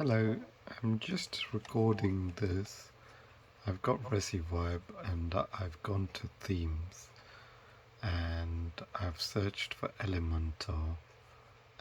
Hello, I'm just recording this. I've got ResiVibe and I've gone to themes and I've searched for elementor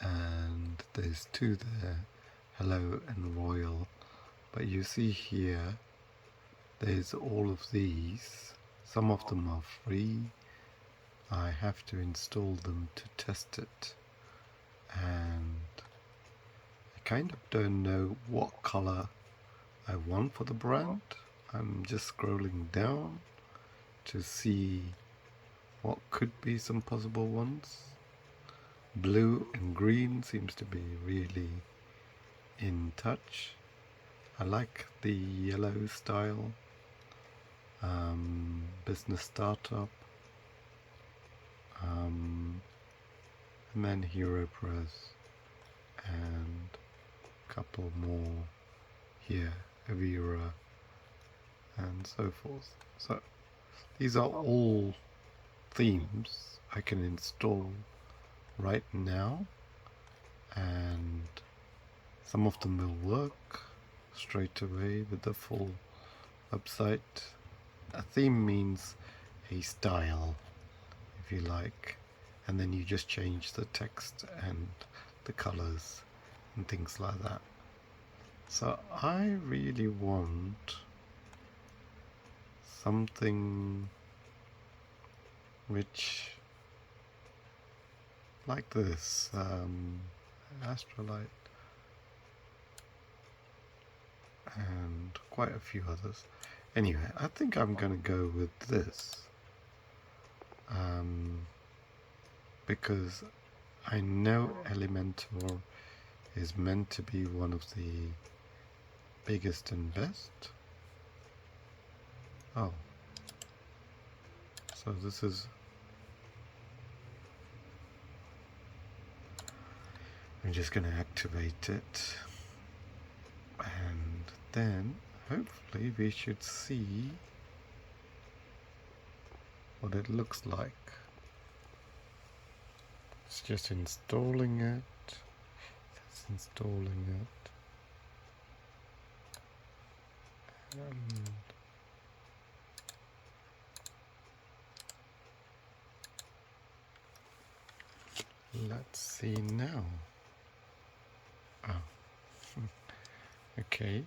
and there's two there, hello and royal. But you see here, there's all of these. Some of them are free. I have to install them to test it. And I kind of don't know what color I want for the brand. I'm just scrolling down to see what could be some possible ones. Blue and green seems to be really in touch. I like the yellow style. Business startup. And then Hero Press and a couple more here, Avira and so forth. So these are all themes I can install right now, and some of them will work straight away with the full website. A theme means a style, if you like, and then you just change the text and the colors and things like that. So I really want something which, like this, Astrolite, and quite a few others. Anyway, I think I'm going to go with this, because I know Elementor is meant to be one of the biggest and best. Oh, so this is, I'm just going to activate it, and then hopefully we should see what it looks like. It's just installing it. It's installing it. And let's see now. Oh, okay.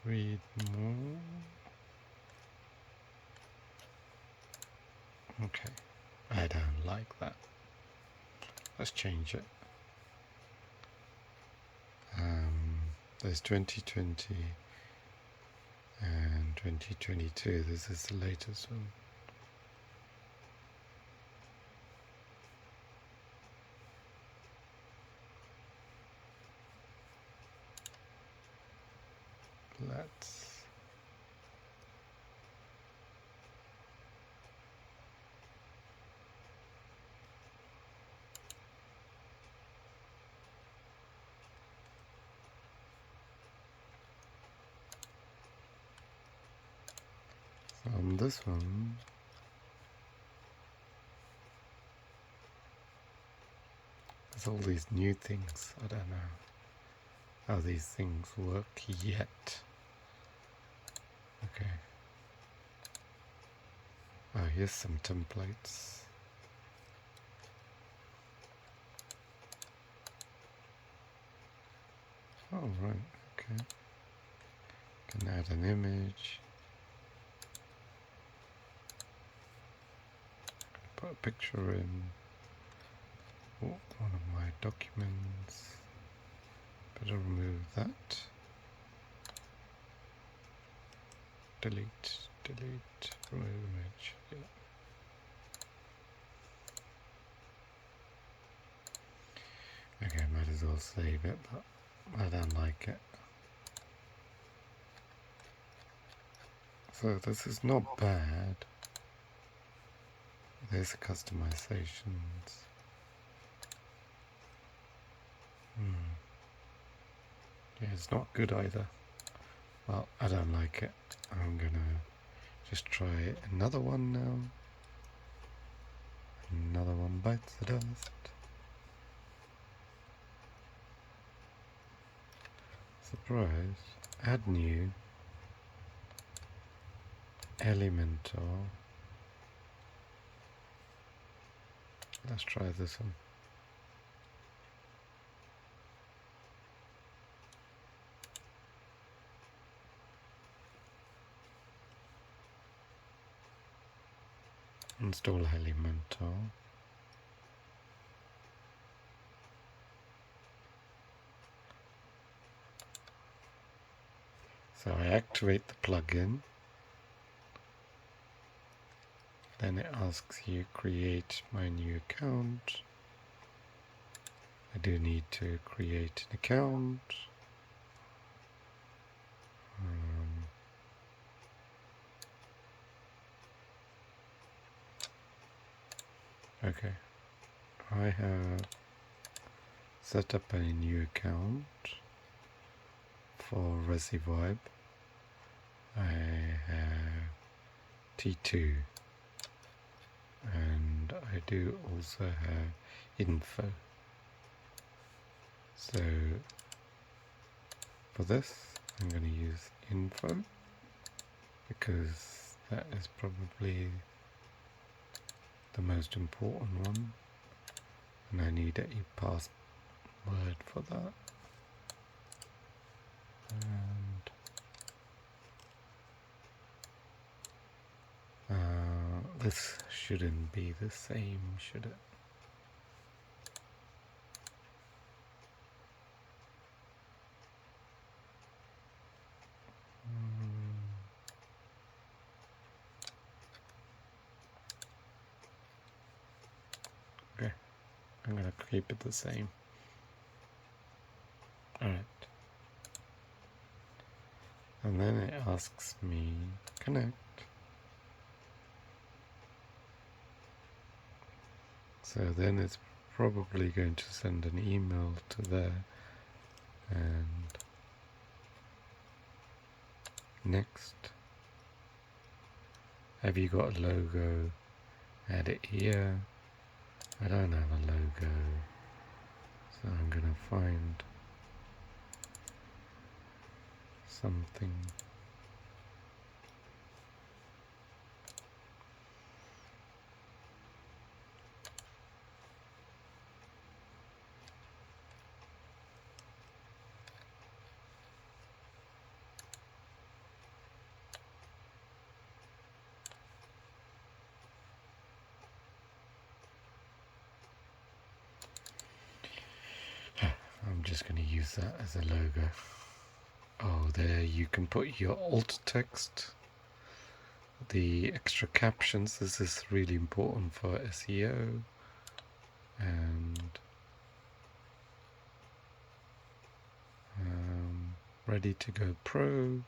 Read more. Okay, I don't like that. Let's change it. There's 2020 and 2022. This is the latest one. Let's on this one. There's all these new things. I don't know how these things work yet. Okay. Oh, here's some templates. Oh, right, okay. Can add an image. Put a picture in. Oh, one of my documents. Better remove that. Delete, delete, remove image. Yeah. Okay, might as well save it, but I don't like it. So this is not bad. There's the customizations. Yeah, it's not good either. Well, I don't like it. I'm gonna just try another one now. Another one. One bites the dust. Surprise. Add new. Elementor. Let's try this one. Install elementor. So I activate the plugin. Then it asks you create my new account. I do need to create an account. Okay, I have set up a new account for Resi Vibe. I have T2 and I do also have info. So for this I'm going to use info because that is probably the most important one, and I need a password for that. And this shouldn't be the same, should it? Okay, I'm gonna keep it the same. Alright. And then it asks me connect. So then it's probably going to send an email to there, and next. Have you got a logo? Add it here. I don't have a logo, so I'm gonna find something. I'm just going to use that as a logo. Oh, there you can put your alt text, the extra captions. This is really important for SEO. And ready to go pro.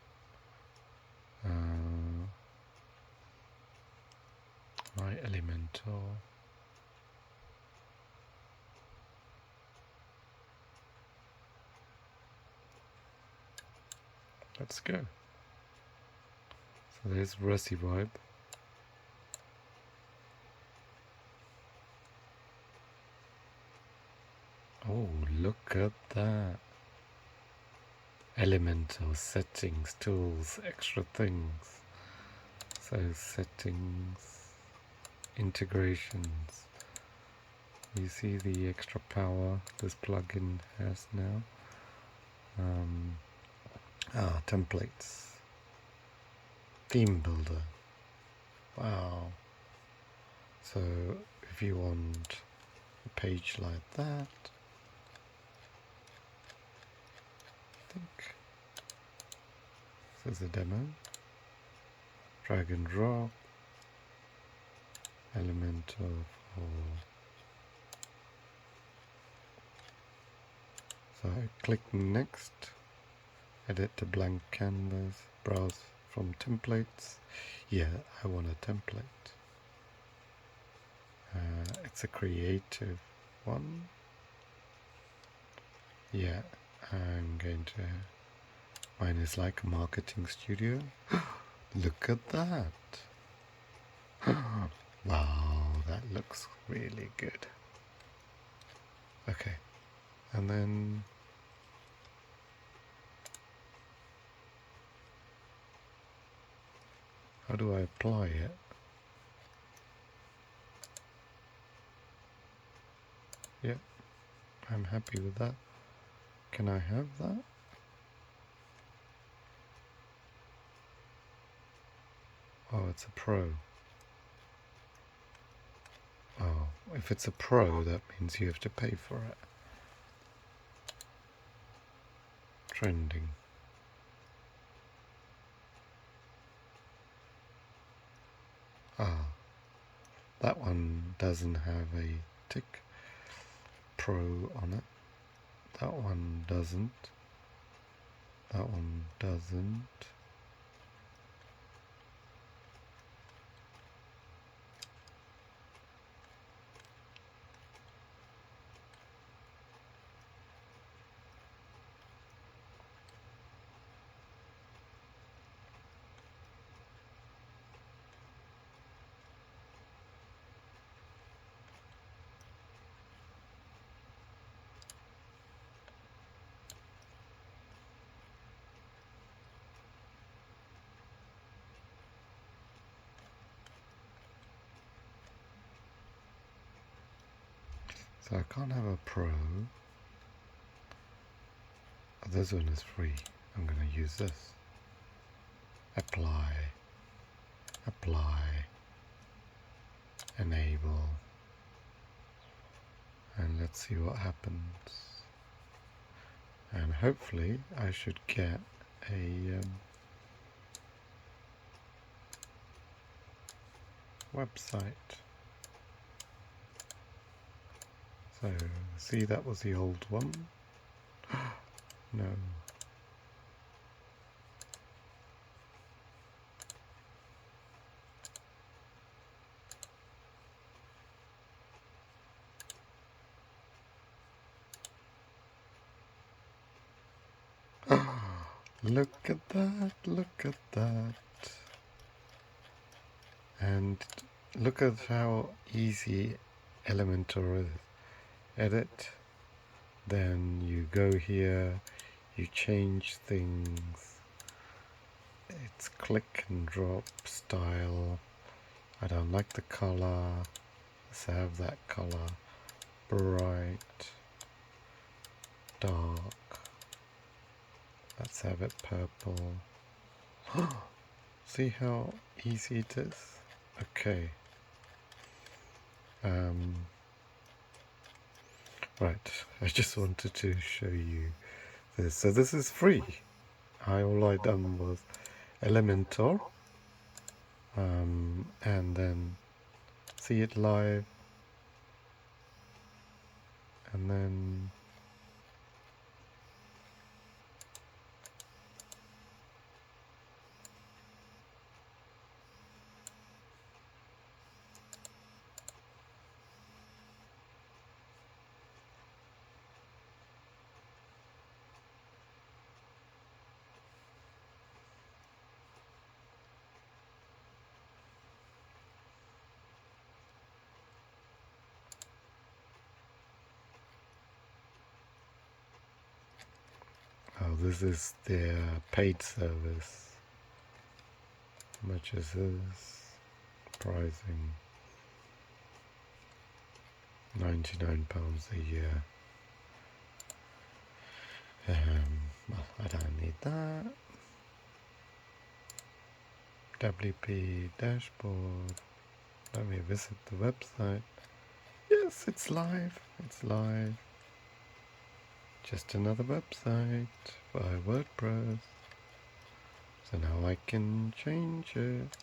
My elementor. Let's go. So there's Resi Vibe. Oh, look at that. Elementor, settings, tools, extra things. So settings, integrations. You see the extra power this plugin has now. Templates. Theme builder. Wow. So if you want a page like that, I think this is a demo. Drag and drop. Elementor for. So I click next. Edit the blank canvas. Browse from templates. Yeah, I want a template. It's a creative one. Yeah, I'm going to. Mine is like a marketing studio. Look at that. Wow, that looks really good. Okay, and then how do I apply it? Yep, I'm happy with that. Can I have that? Oh, it's a pro. Oh, if it's a pro, that means you have to pay for it. Trending. Ah, that one doesn't have a tick pro on it. That one doesn't. That one doesn't. So I can't have a pro. Oh, this one is free. I'm going to use this. Apply. Apply. Enable. And let's see what happens. And hopefully I should get a website. So, see, that was the old one. No. Look at that, look at that. And look at how easy Elementor is. Edit, then you go here, you change things. It's click and drop style. I don't like the color. Let's have that color. Bright, dark. Let's have it purple. See how easy it is? Okay. Right, I just wanted to show you this. So this is free. All I done was Elementor, and then see it live, and then oh, this is their paid service. How much is this? Pricing £99 a year. Well, I don't need that. WP dashboard. Let me visit the website. Yes, it's live. It's live. Just another website by WordPress. So now I can change it.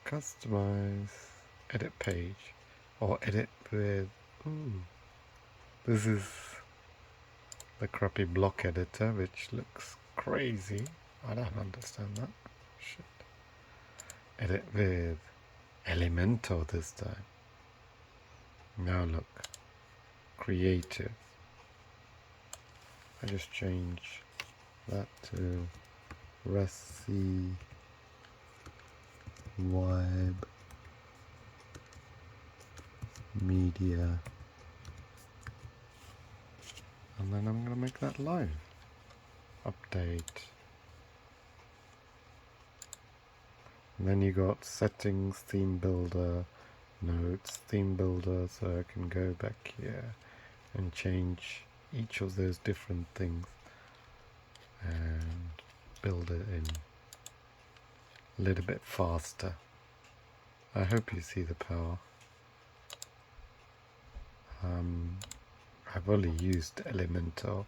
Customize. Edit page. Or edit with... Ooh. This is the crappy block editor, which looks crazy. I don't understand that. Shit. Edit with Elementor this time. Now look. Creative. I just change that to Resi Vibe media, and then I'm going to make that live. Update. And then you got settings, theme builder, notes, theme builder, so I can go back here and change each of those different things and build it in a little bit faster. I hope you see the power. I've only used Elementor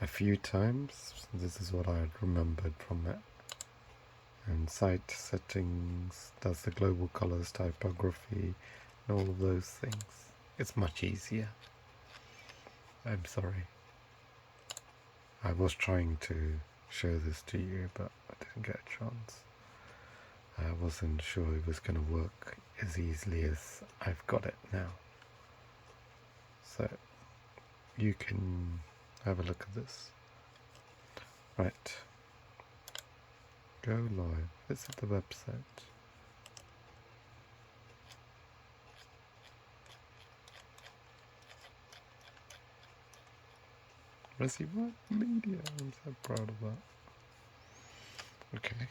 a few times. This is what I had remembered from it. And site settings, does the global colors, typography, and all of those things. It's much easier. I'm sorry. I was trying to show this to you, but I didn't get a chance. I wasn't sure it was going to work as easily as I've got it now. So you can have a look at this. Right. Go live. Visit the website. Receive what? Media. I'm so proud of that. Okay.